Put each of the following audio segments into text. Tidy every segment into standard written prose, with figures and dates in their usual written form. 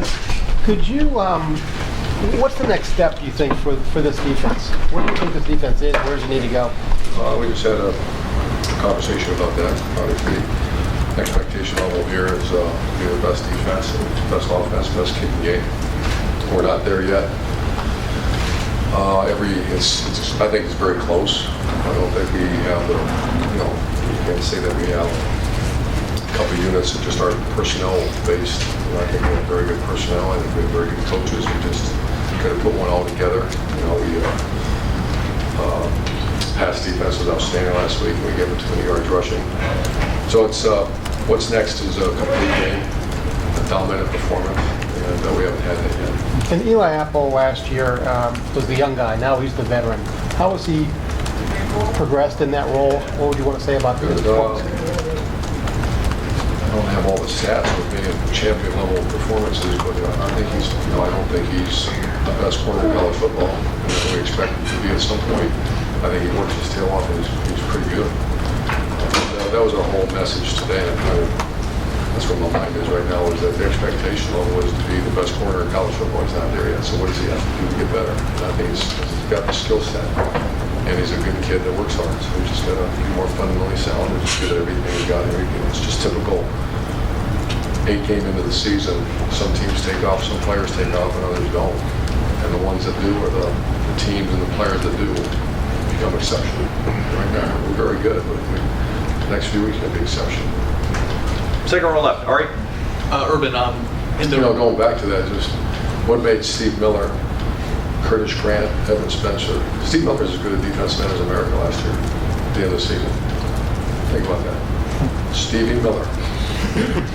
Could you, what's the next step, do you think, for this defense? Where do you think this defense is? Where does it need to go? We just had a conversation about that. Obviously, expectation level here is be the best defense, best offense, best kicking game. We're not there yet. I think it's very close. I don't think we have the, you can't say that we have a couple units that just are personnel based. I think we have very good personnel. I think we have very good coaches. We just could have put one all together. Pass defense was outstanding last week. We gave it 20 yards rushing. So it's what's next is a complete game, a dominant performance, and we haven't had that yet. And Eli Apple last year was the young guy. Now he's the veteran. How has he progressed in that role? What would you want to say about his performance? I don't have all the stats with me of champion level performances, but I think he's. I don't think he's the best corner in college football. We expect him to be at some point. I think he works his tail off, and he's pretty good. That was our whole message today, and that's where my mind is right now, is that the expectation level is to be the best corner in college football. He's not there yet, so what does he have to do to get better? And I think he's got the skill set, and he's a good kid that works hard, so we just got to be more fundamentally sound and just get everything we got. It's just typical 8-game into the season. Some teams take off, some players take off, and others don't. And the ones that do are the teams and the players that do become exceptional. Right now, we're very good, but the next few weeks going to be exceptional. Second row left, Ari. Urban, going back to that, just what made Steve Miller, Curtis Grant, Evan Spencer. Steve Miller is as good a defensive end as America last year at the end of the season. Think about that. Stevie Miller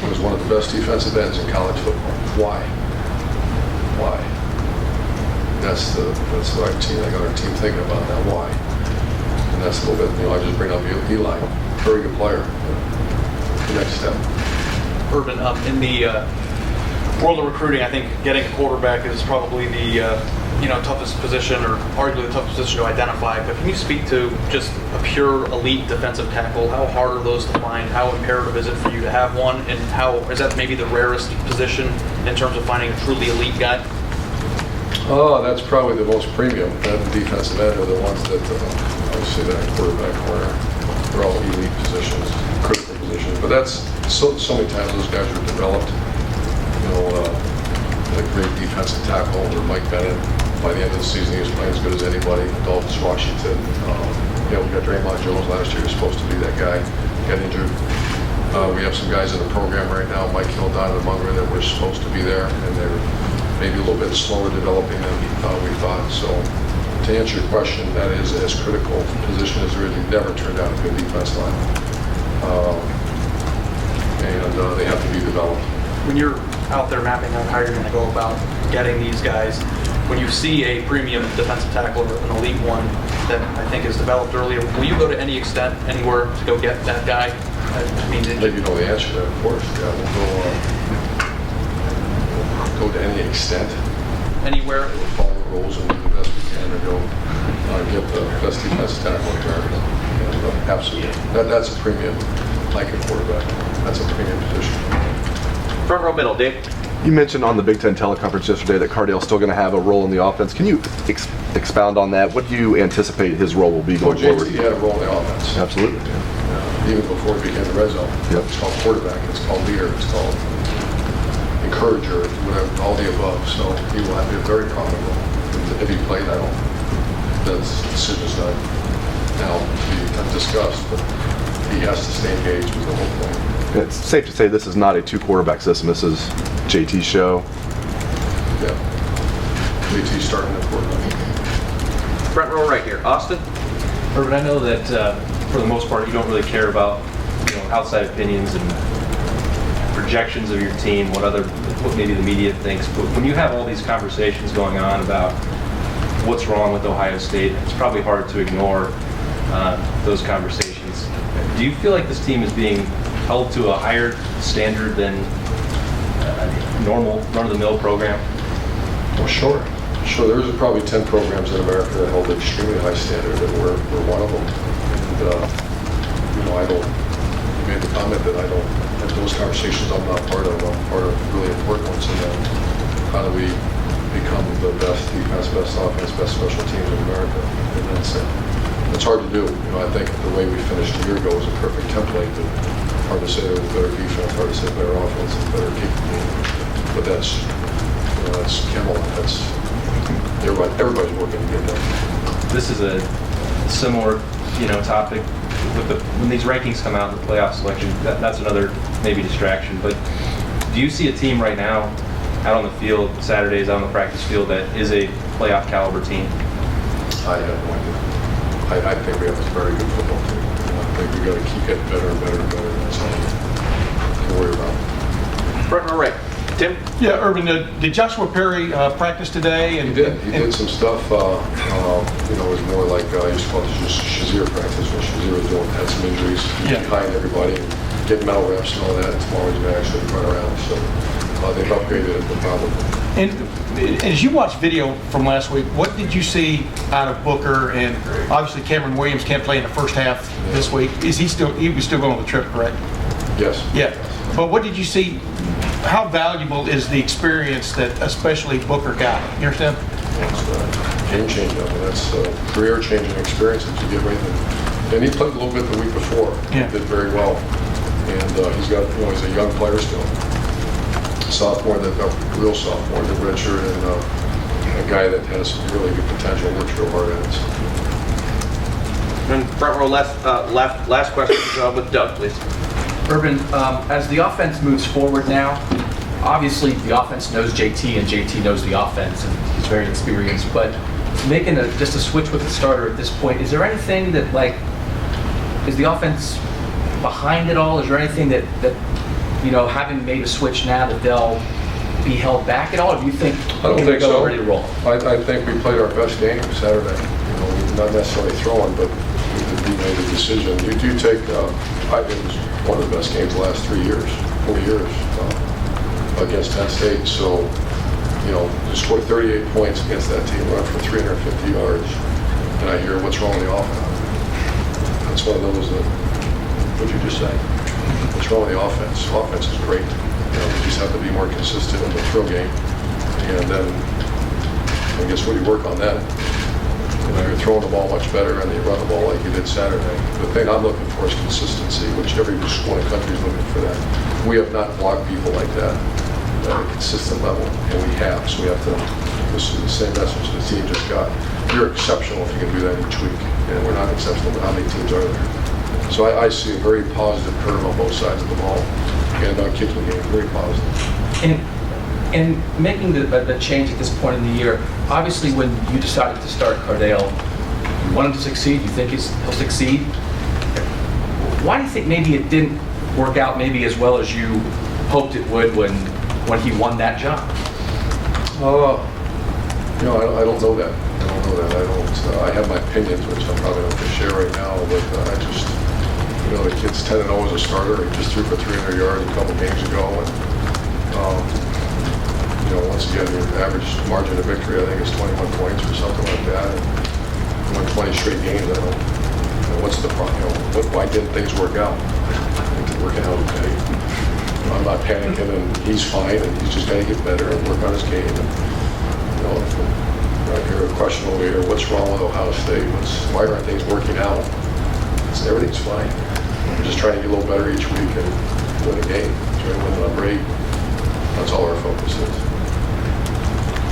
was one of the best defensive ends in college football. Why? That's the right team. I got our team thinking about that. Why? And that's a little bit. I just bring up Eli, very good player. The next step. Urban, in the world of recruiting, I think getting a quarterback is probably the toughest position, or arguably the toughest position to identify. But can you speak to just a pure elite defensive tackle? How hard are those to find? How imperative is it for you to have one? And how is that maybe the rarest position in terms of finding a truly elite guy? Oh, that's probably the most premium. That defensive end are the ones that I say that quarterback corner. They're all elite positions, critical positions. But that's so many times those guys are developed. A great defensive tackle, or Mike Bennett. By the end of the season, he was playing as good as anybody. Adolphus Washington. We got Draymond Jones last year. He was supposed to be that guy. Got injured. We have some guys in the program right now, Mike Hill, Donovan Munger, that were supposed to be there, and they're maybe a little bit slower developing than we thought. So to answer your question, that is as critical a position as there is. We've never turned out a good defense line. And they have to be developed. When you're out there mapping out how you're going to go about getting these guys, when you see a premium defensive tackle or an elite one that I think is developed earlier, will you go to any extent, anywhere to go get that guy? I mean, let you know the answer to that, of course. Yeah, we'll go to any extent. Anywhere? We'll follow the rules and do the best we can to go get the best defensive tackle in America. Absolutely. That's a premium, like a quarterback. That's a premium position. Front row middle, Dave. You mentioned on the Big Ten teleconference yesterday that Cardale's still going to have a role in the offense. Can you expound on that? What do you anticipate his role will be going forward? He had a role in the offense. Absolutely. Even before he became the red zone. Yep. It's called quarterback. It's called leader. It's called encourager. Whatever, all the above. So he will have a very prominent role. If he played, I don't. The decision's not now to be discussed, but he has to stay engaged with the whole thing. It's safe to say this is not a two-quarterback system. This is JT's show. Yeah. JT's starting at quarterback. Front row right here, Austin. Urban, I know that for the most part you don't really care about outside opinions and projections of your team, what maybe the media thinks. But when you have all these conversations going on about what's wrong with Ohio State, it's probably hard to ignore those conversations. Do you feel like this team is being held to a higher standard than a normal run-of-the-mill program? Well, sure. There's probably 10 programs in America that hold an extremely high standard, and we're one of them. And I don't. You made the comment that I don't. Those conversations I'm not part of. I'm part of really important ones, and how do we become the best defense, best offense, best special teams in America? And it's hard to do. You know, I think the way we finished a year ago was a perfect template. Hard to say there was better defense, hard to say better offense, and better kicking game. But that's, you know, that's Camelot. That's everybody's working to get that. This is a similar, topic with when these rankings come out in the playoff selection. That's another maybe distraction. But do you see a team right now out on the field Saturdays, out on the practice field, that is a playoff caliber team? I have no idea. I think we have a very good football team. I think we got to keep getting better and better and better. That's all to worry about. Front row right. Tim? Yeah, Urban, did Joshua Perry practice today? He did. He did some stuff. It was more like I used to call it just Shazier practice. When Shazier was doing, had some injuries behind everybody, and getting mental reps and all that. Tomorrow he's going to actually run around. So they've upgraded it probably. And as you watched video from last week, what did you see out of Booker? And obviously Cameron Williams can't play in the first half this week. Is he still? He was still going on the trip, correct? Yes. Yeah. But what did you see? How valuable is the experience that especially Booker got? You understand? It's game changing. I mean, that's career changing experience that you get right there. And he played a little bit the week before. Yeah. He did very well. And he's got, he's a young player still. Sophomore, a real sophomore, the redshirt, and a guy that has some really good potential, works real hard at it. And front row left, last question with Doug, please. Urban, as the offense moves forward now, obviously the offense knows JT and JT knows the offense and he's very experienced, but making just a switch with the starter at this point, is there anything that, is the offense behind it all? Is there anything that having made a switch now, that they'll be held back at all? Or do you think I don't think so. ready to roll? I think we played our best game Saturday. Not necessarily throwing, but we made a decision. You do take, I think it was one of the best games the last 4 years against Penn State. So, to score 38 points against that team, run for 350 yards, and I hear, what's wrong with the offense? That's one of those that, what'd you just say? What's wrong with the offense? Offense is great. You just have to be more consistent in the throw game. And then, I guess when you work on that, you're throwing the ball much better and you run the ball like you did Saturday. The thing I'm looking for is consistency, which every school in the country is looking for that. We have not blocked people like that at a consistent level, and we have. So we have to, this is the same message the team just got. You're exceptional if you can do that each week. And we're not exceptional, but how many teams are there? So I see a very positive curve on both sides of the ball, and our kicking game, very positive. And making the change at this point in the year, obviously when you decided to start Cardale, you want him to succeed, you think he'll succeed. Why do you think maybe it didn't work out maybe as well as you hoped it would when he won that job? I don't know that. I have my opinions, which I'm probably not going to share right now, but I just, the kid's 10-0 as a starter. He just threw for 300 yards a couple games ago, and once again, your average margin of victory, I think, is 21 points or something like that. And won 20 straight games. I don't know. What's the problem? Why didn't things work out? It's working out okay. I'm not panicking, and he's fine, and he's just got to get better and work on his game. And, I hear a question over here, what's wrong with Ohio State? Why aren't things working out? Everything's fine. We're just trying to get a little better each week and win a game. Try to win it on rate. That's all our focus is.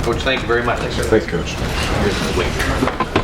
Coach, thank you very much. Thanks, Coach. Here's the wing.